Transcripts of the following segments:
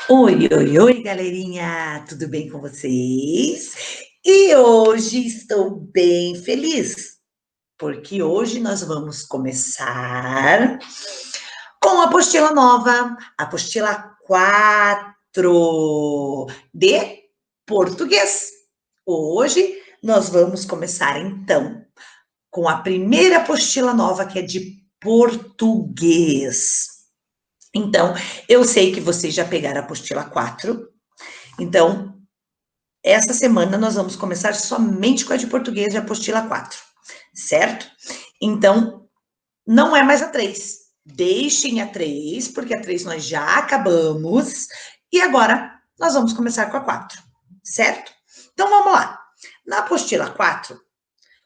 Oi, oi, oi, galerinha! Tudo bem com vocês? E hoje estou bem feliz, porque hoje nós vamos começar com a apostila nova, a apostila 4 de português. Hoje nós vamos começar então com a primeira apostila nova, que é de português. Então, eu sei que vocês já pegaram a apostila 4. Então, essa semana nós vamos começar somente com a de português de apostila 4, certo? Então, não é mais a 3. Deixem a 3, porque a 3 nós já acabamos. E agora nós vamos começar com a 4, certo? Então, vamos lá. Na apostila 4,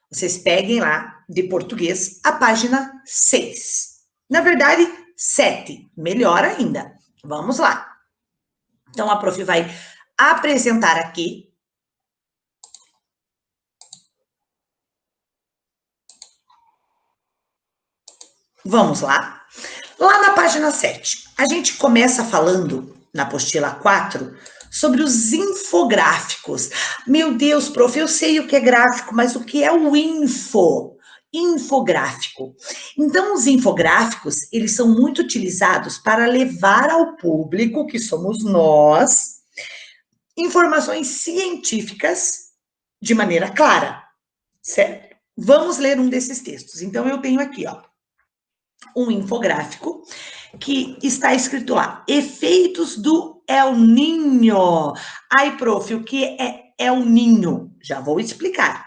vocês peguem lá, de português, a página 6. Na verdade, 7. Melhor ainda. Vamos lá. Então, a prof vai apresentar aqui. Vamos lá. Lá na página 7, a gente começa falando, na apostila 4, sobre os infográficos. Meu Deus, prof, eu sei o que é gráfico, mas o que é o infográfico? Então, os infográficos, eles são muito utilizados para levar ao público, que somos nós, informações científicas de maneira clara, certo? Vamos ler um desses textos. Então, eu tenho aqui, ó, um infográfico que está escrito lá, efeitos do El Niño. Ai, prof, o que é El Niño? Já vou explicar,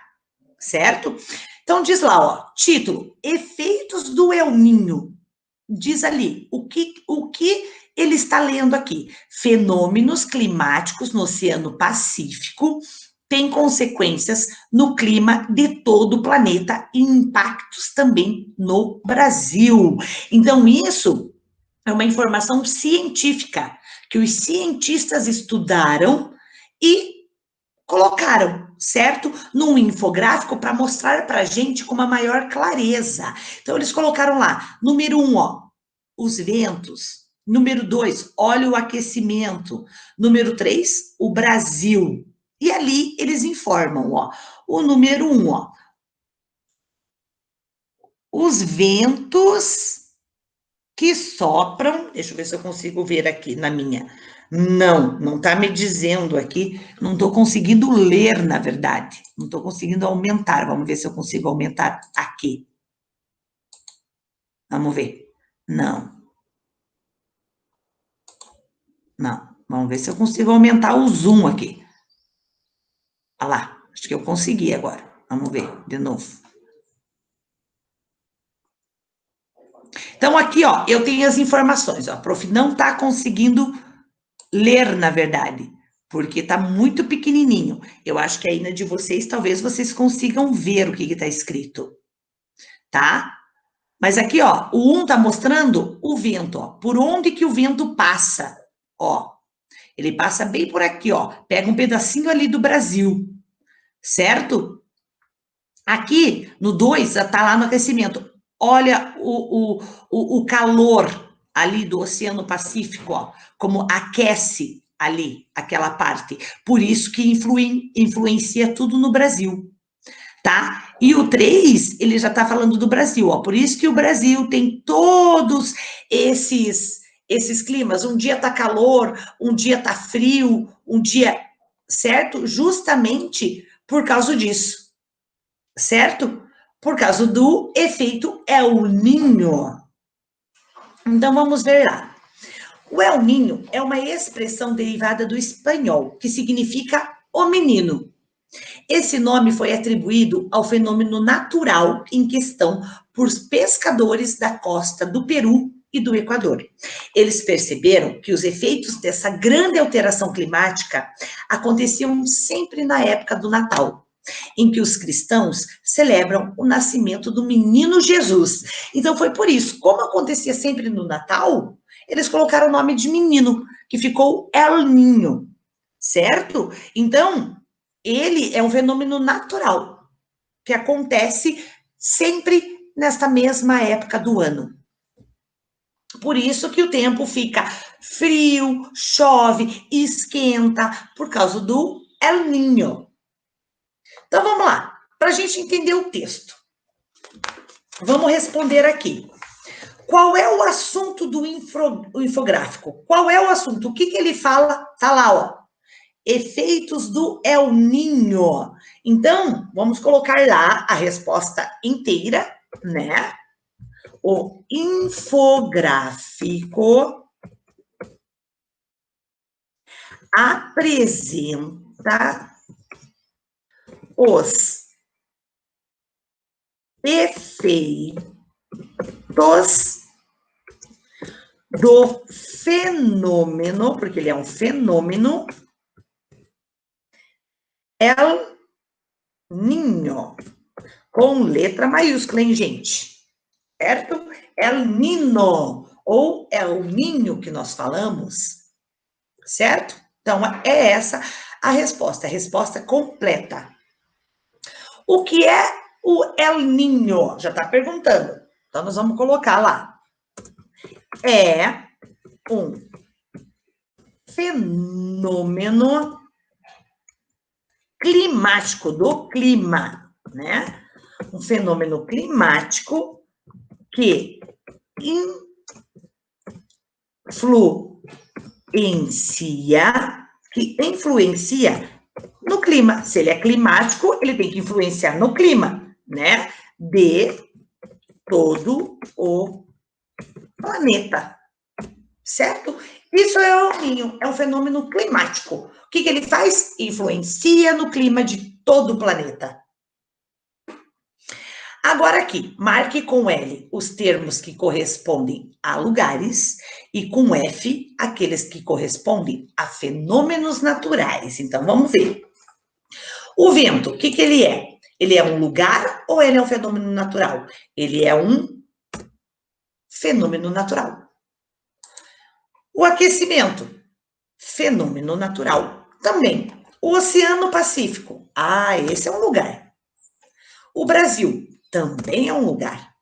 certo? Então, diz lá, ó, título, efeitos do El Niño. Diz ali, o que ele está lendo aqui? Fenômenos climáticos no Oceano Pacífico têm consequências no clima de todo o planeta e impactos também no Brasil. Então, isso é uma informação científica que os cientistas estudaram e colocaram, certo? Num infográfico para mostrar para a gente com uma maior clareza. Então, eles colocaram lá, número 1, ó, os ventos. Número 2, olha o aquecimento. Número 3, o Brasil. E ali eles informam, ó, o número 1, ó, os ventos que sopram, deixa eu ver se eu consigo ver aqui na minha. Não está me dizendo aqui, não estou conseguindo ler, na verdade. Não estou conseguindo aumentar. Vamos ver se eu consigo aumentar aqui. Vamos ver. Não. Vamos ver se eu consigo aumentar o zoom aqui. Olha lá, acho que eu consegui agora. Vamos ver de novo. Então, aqui, ó, eu tenho as informações. Ó, a prof não está conseguindo ler, na verdade, porque está muito pequenininho. Eu acho que aí na de vocês, talvez vocês consigam ver o que está escrito, tá? Mas aqui, ó, o 1 está mostrando o vento, ó. Por onde que o vento passa? Ó, ele passa bem por aqui, ó. Pega um pedacinho ali do Brasil, certo? Aqui, no 2, está lá no aquecimento. Olha o calor ali do Oceano Pacífico, ó, como aquece ali aquela parte. Por isso que influencia tudo no Brasil, tá? E o 3, ele já está falando do Brasil, ó. Por isso que o Brasil tem todos esses climas. Um dia tá calor, um dia tá frio, um dia, certo? Justamente por causa disso, certo? Por causa do efeito El Niño. Então, vamos ver lá. O El Niño é uma expressão derivada do espanhol, que significa o menino. Esse nome foi atribuído ao fenômeno natural em questão por pescadores da costa do Peru e do Equador. Eles perceberam que os efeitos dessa grande alteração climática aconteciam sempre na época do Natal, em que os cristãos celebram o nascimento do menino Jesus. Então foi por isso, como acontecia sempre no Natal, eles colocaram o nome de menino, que ficou El Niño, certo? Então, ele é um fenômeno natural, que acontece sempre nesta mesma época do ano. Por isso que o tempo fica frio, chove, esquenta, por causa do El Niño. Então, vamos lá. Para a gente entender o texto. Vamos responder aqui. Qual é o assunto do infográfico? Qual é o assunto? O que ele fala? Tá lá, ó. Efeitos do El Niño. Então, vamos colocar lá a resposta inteira, né? O infográfico apresenta os efeitos do fenômeno, porque ele é um fenômeno, El Niño, com letra maiúscula, hein, gente? Certo? El Niño, ou El Niño que nós falamos, certo? Então, é essa a resposta completa. O que é o El Niño? Já está perguntando. Então, nós vamos colocar lá. É um fenômeno climático, do clima, né? Um fenômeno climático que influencia no clima. Se ele é climático, ele tem que influenciar no clima, né? De todo o planeta, certo? Isso é o El Niño, é um fenômeno climático. O que ele faz? Influencia no clima de todo o planeta. Agora aqui, marque com L os termos que correspondem a lugares e com F aqueles que correspondem a fenômenos naturais. Então, vamos ver. O vento, o que ele é? Ele é um lugar ou ele é um fenômeno natural? Ele é um fenômeno natural. O aquecimento, fenômeno natural também. O Oceano Pacífico, esse é um lugar. O Brasil, também é um lugar.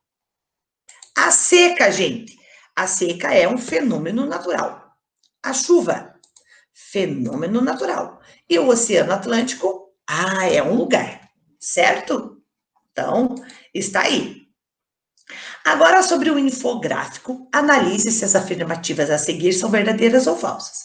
A seca, gente, a seca é um fenômeno natural. A chuva, fenômeno natural. E o Oceano Atlântico, é um lugar, certo? Então, está aí. Agora, sobre o infográfico, analise se as afirmativas a seguir são verdadeiras ou falsas.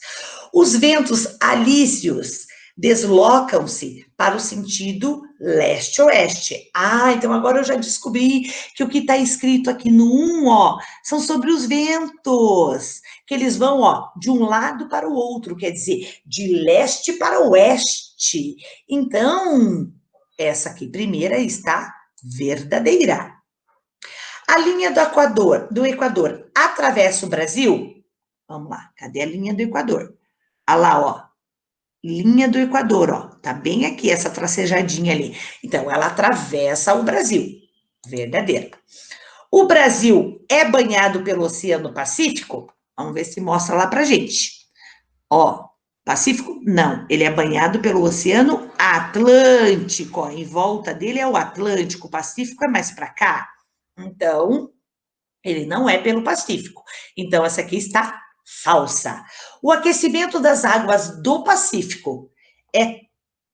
Os ventos alísios deslocam-se para o sentido leste-oeste. Então agora eu já descobri que o que está escrito aqui no 1, são sobre os ventos, que eles vão, de um lado para o outro, quer dizer, de leste para oeste. Então, essa aqui primeira está verdadeira. A linha do Equador atravessa o Brasil? Vamos lá, cadê a linha do Equador? Olha lá, linha do Equador, tá bem aqui essa tracejadinha ali. Então, ela atravessa o Brasil, verdadeiro. O Brasil é banhado pelo Oceano Pacífico? Vamos ver se mostra lá pra gente. Pacífico? Não, ele é banhado pelo Oceano Atlântico, em volta dele é o Atlântico, o Pacífico é mais para cá. Então, ele não é pelo Pacífico. Então, essa aqui está falsa. O aquecimento das águas do Pacífico é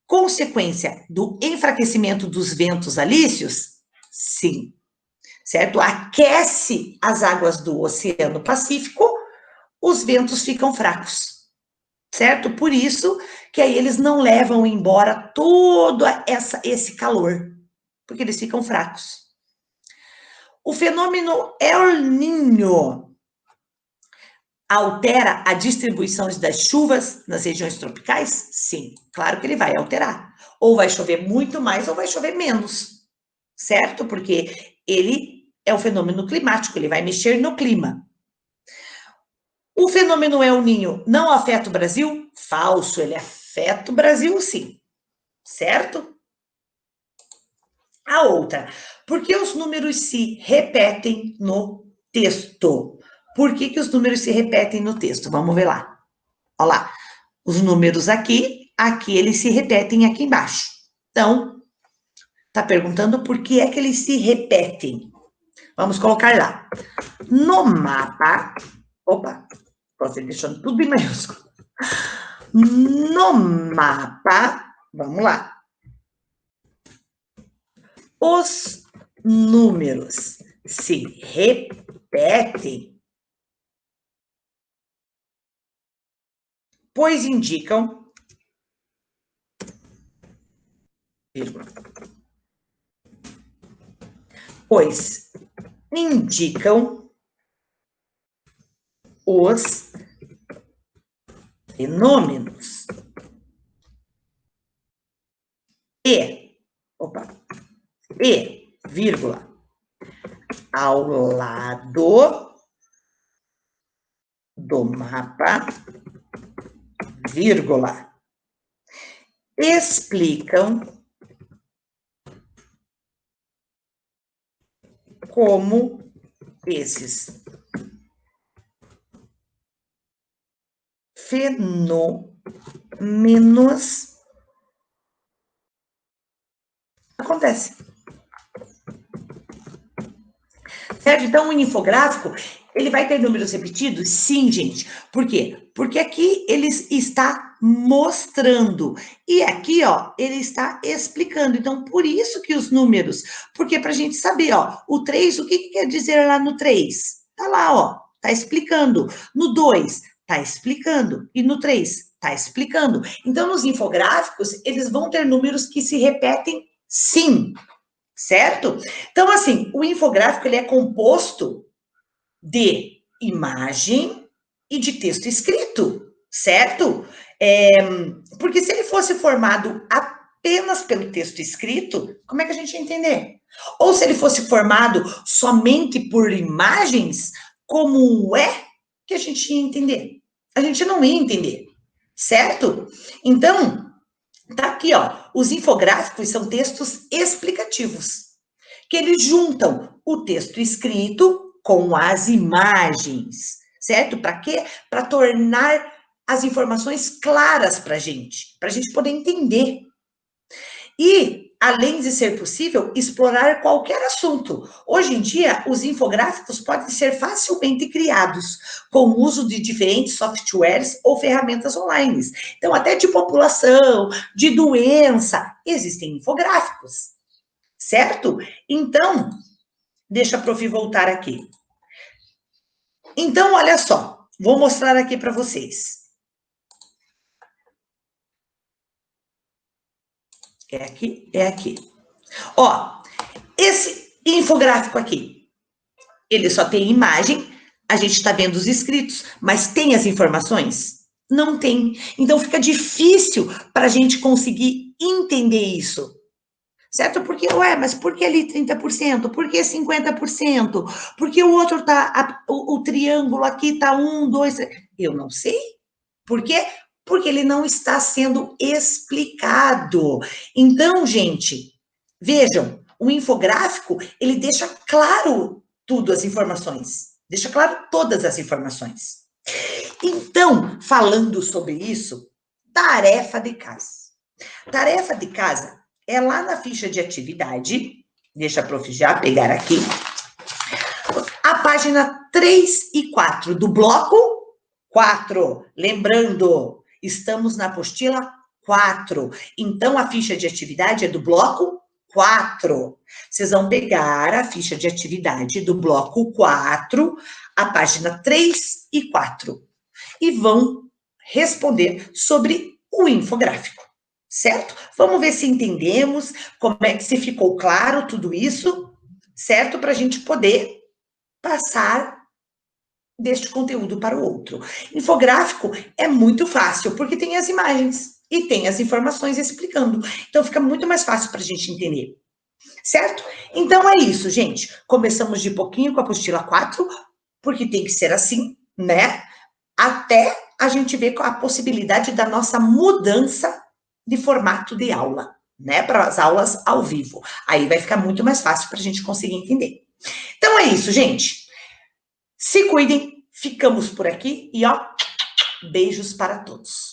consequência do enfraquecimento dos ventos alísios? Sim. Certo? Aquece as águas do Oceano Pacífico, os ventos ficam fracos. Certo? Por isso que aí eles não levam embora todo esse calor, porque eles ficam fracos. O fenômeno El Niño altera a distribuição das chuvas nas regiões tropicais? Sim, claro que ele vai alterar. Ou vai chover muito mais ou vai chover menos, certo? Porque ele é um fenômeno climático, ele vai mexer no clima. O fenômeno El Niño não afeta o Brasil? Falso, ele afeta o Brasil sim, certo? A outra, por que os números se repetem no texto? Por que os números se repetem no texto? Vamos ver lá. Olha lá, os números aqui eles se repetem aqui embaixo. Então, tá perguntando por que é que eles se repetem. Vamos colocar lá. No mapa, opa, posso ir deixando tudo em maiúsculo. No mapa, vamos lá. Os números se repetem, pois indicam, vírgula, pois indicam os fenômenos vírgula, ao lado do mapa, vírgula, explicam como esses fenômenos acontecem. Certo? Então, o infográfico, ele vai ter números repetidos? Sim, gente. Por quê? Porque aqui ele está mostrando. E aqui, ó, ele está explicando. Então, por isso que os números. Porque para a gente saber, ó, o 3, o que quer dizer lá no 3? Tá lá, ó, tá explicando. No 2, tá explicando. E no 3, tá explicando. Então, nos infográficos, eles vão ter números que se repetem, sim. Certo? Então, assim, o infográfico ele é composto de imagem e de texto escrito, certo? Porque se ele fosse formado apenas pelo texto escrito, como é que a gente ia entender? Ou se ele fosse formado somente por imagens, como é que a gente ia entender? A gente não ia entender, certo? Então, tá aqui, ó. Os infográficos são textos explicativos, que eles juntam o texto escrito com as imagens, certo? Para quê? Para tornar as informações claras para a gente poder entender. E, além de ser possível, explorar qualquer assunto. Hoje em dia, os infográficos podem ser facilmente criados com o uso de diferentes softwares ou ferramentas online. Então, até de população, de doença, existem infográficos, certo? Então, deixa a prof voltar aqui. Então, olha só, vou mostrar aqui para vocês. É aqui, é aqui. Ó, esse infográfico aqui, ele só tem imagem, a gente está vendo os escritos, mas tem as informações? Não tem. Então, fica difícil para a gente conseguir entender isso. Certo? Porque, ué, mas por que ali 30%? Por que 50%? Por que o outro tá, o triângulo aqui tá 1, 2, 3? Eu não sei. Por quê? Porque ele não está sendo explicado. Então, gente, vejam, o infográfico, ele deixa claro tudo, as informações. Deixa claro todas as informações. Então, falando sobre isso, tarefa de casa. Tarefa de casa é lá na ficha de atividade, deixa a prof já pegar aqui, a página 3 e 4 do bloco 4. Lembrando, estamos na apostila 4. Então, a ficha de atividade é do bloco 4. Vocês vão pegar a ficha de atividade do bloco 4, a página 3 e 4, e vão responder sobre o infográfico, certo? Vamos ver se entendemos, como é que se ficou claro tudo isso, certo? Para a gente poder passar deste conteúdo para o outro. Infográfico é muito fácil, porque tem as imagens e tem as informações explicando. Então, fica muito mais fácil para a gente entender, certo? Então, é isso, gente. Começamos de pouquinho com a apostila 4, porque tem que ser assim, né? Até a gente ver a possibilidade da nossa mudança de formato de aula, né? Para as aulas ao vivo. Aí vai ficar muito mais fácil para a gente conseguir entender. Então, é isso, gente. Se cuidem, ficamos por aqui e, ó, beijos para todos.